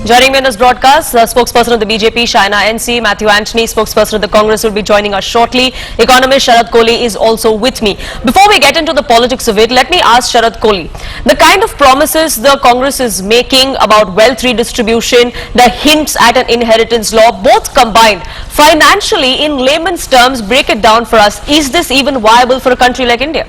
Joining me in this broadcast, spokesperson of the BJP, Shaina NC, Matthew Antony, spokesperson of the Congress, will be joining us shortly. Economist Sharad Kohli is also with me. Before we get into the politics of it, let me ask Sharad Kohli, the kind of promises the Congress is making about wealth redistribution, the hints at an inheritance law, both combined, financially, in layman's terms, break it down for us. Is this even viable for a country like India?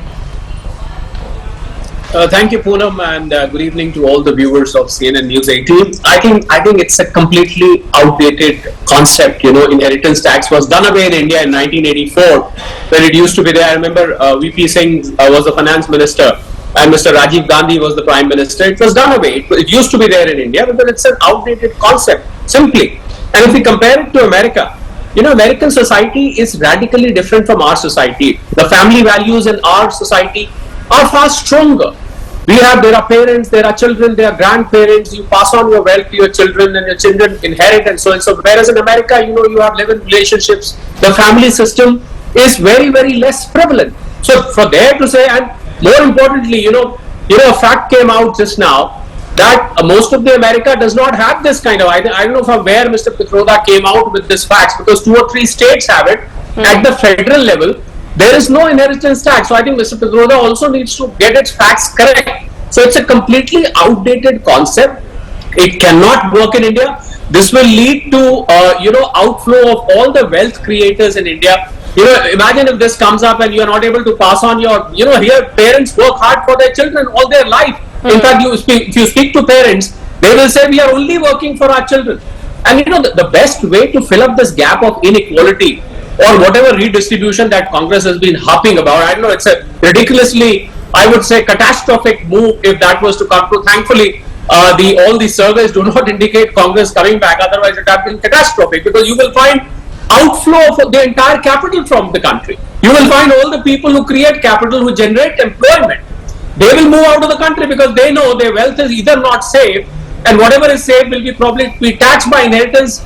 Thank you, Poonam, and good evening to all the viewers of CNN News 18. I think it's a completely outdated concept. You know, inheritance tax was done away in India in 1984 when it used to be there. I remember VP Singh was the finance minister and Mr. Rajiv Gandhi was the prime minister. It was done away. It used to be there in India, but it's an outdated concept, simply. And if we compare it to America, you know, American society is radically different from our society. The family values in our society are far stronger. There are parents, there are children, there are grandparents. You pass on your wealth to your children, and your children inherit, and so on. So, whereas in America, you know, you have live-in relationships. The family system is very, very less prevalent. So, for there to say, and more importantly, you know, a fact came out just now that most of the America does not have this kind of. I don't know from where Mr. Pitroda came out with this facts, because 2 or 3 states have it at the federal level. There is no inheritance tax. So I think Mr. Pitroda also needs to get its facts correct. So it's a completely outdated concept. It cannot work in India. This will lead to, outflow of all the wealth creators in India. You know, imagine if this comes up and you are not able to pass on your, here parents work hard for their children all their life. In fact, if you speak to parents, they will say we are only working for our children. And the best way to fill up this gap of inequality or whatever redistribution that Congress has been harping about, I don't know, it's a ridiculously, I would say, catastrophic move if that was to come true. Thankfully, all the surveys do not indicate Congress coming back, otherwise it would have been catastrophic, because you will find outflow of the entire capital from the country. You will find all the people who create capital, who generate employment, they will move out of the country because they know their wealth is either not safe, and whatever is safe will be probably be taxed by inheritance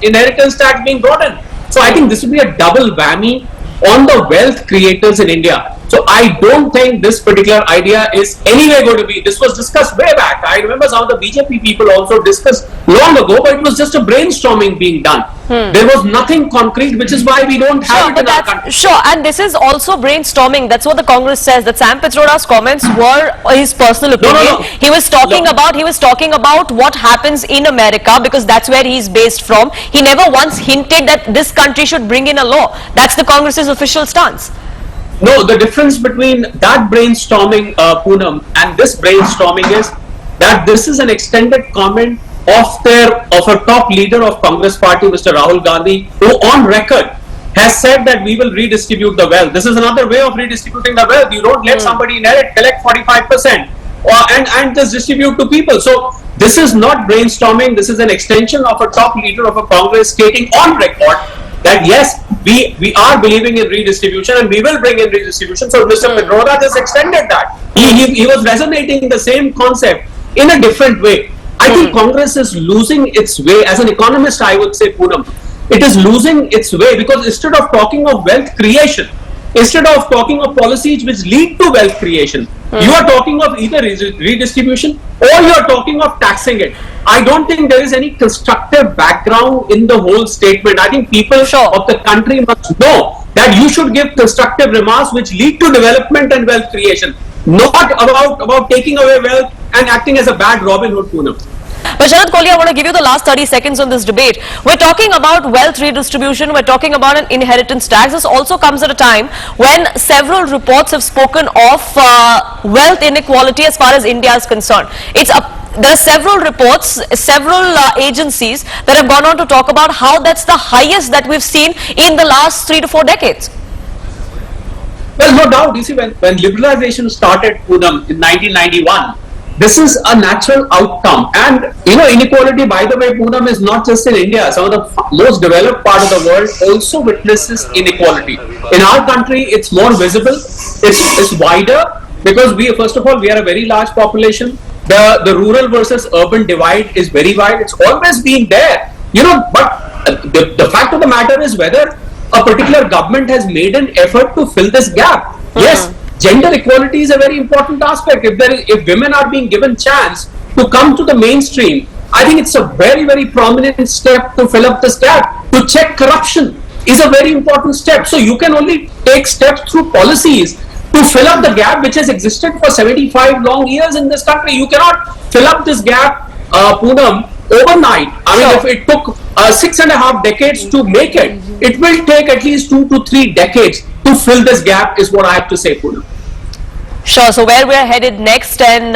tax being brought in. So I think this will be a double whammy on the wealth creators in India. So I don't think this particular idea is anyway going to be. This was discussed way back. I remember some of the BJP people also discussed long ago, but it was just a brainstorming being done. There was nothing concrete, which is why we don't have it in our country. Sure, and this is also brainstorming. That's what the Congress says. That Sam Pitroda's comments were his personal opinion. No. He was talking about what happens in America, because that's where he's based from. He never once hinted that this country should bring in a law. That's the Congress's official stance. No, the difference between that brainstorming, Poonam, and this brainstorming is that this is an extended comment of a top leader of Congress party, Mr. Rahul Gandhi, who on record has said that we will redistribute the wealth. This is another way of redistributing the wealth. You don't let somebody inherit, collect 45% and just distribute to people. So this is not brainstorming. This is an extension of a top leader of a Congress stating on record that yes, we are believing in redistribution and we will bring in redistribution. So Mr. Pitroda just extended that. He was resonating the same concept in a different way. I think Congress is losing its way. As an economist, I would say, Poonam, it is losing its way, because instead of talking of wealth creation, instead of talking of policies which lead to wealth creation, you are talking of either redistribution or you are talking of taxing it. I don't think there is any constructive background in the whole statement. I think people of the country must know that you should give constructive remarks which lead to development and wealth creation, not about taking away wealth and acting as a bad Robin Hood, Poonam. But Sharad Kohli, I want to give you the last 30 seconds on this debate. We're talking about wealth redistribution, we're talking about an inheritance tax. This also comes at a time when several reports have spoken of wealth inequality as far as India is concerned. There are several reports, several agencies that have gone on to talk about how that's the highest that we've seen in the last 3 to 4 decades. Well, no doubt. You see, when liberalization started, Poonam, in 1991, this is a natural outcome. And, inequality, by the way, Poonam, is not just in India. Some of the most developed part of the world also witnesses inequality. In our country, it's more visible. It's wider, because first of all, we are a very large population. The rural versus urban divide is very wide. It's always been there. But the fact of the matter is whether a particular government has made an effort to fill this gap. Yes, gender equality is a very important aspect. If women are being given chance to come to the mainstream, I think it's a very, very prominent step to fill up this gap. To check corruption is a very important step. So you can only take steps through policies to fill up the gap which has existed for 75 long years in this country. You cannot fill up this gap, Poonam, overnight. I mean, if it took 6.5 decades to make it, it will take at least 2 to 3 decades to fill this gap, is what I have to say, Poonam. Sure. So where we are headed next and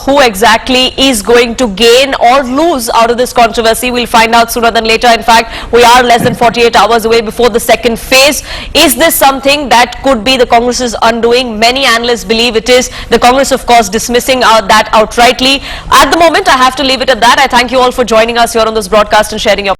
who exactly is going to gain or lose out of this controversy, we'll find out sooner than later. In fact, we are less than 48 hours away before the second phase. Is this something that could be the Congress's undoing? Many analysts believe it is. The Congress, of course, dismissing that outrightly. At the moment, I have to leave it at that. I thank you all for joining us here on this broadcast and sharing your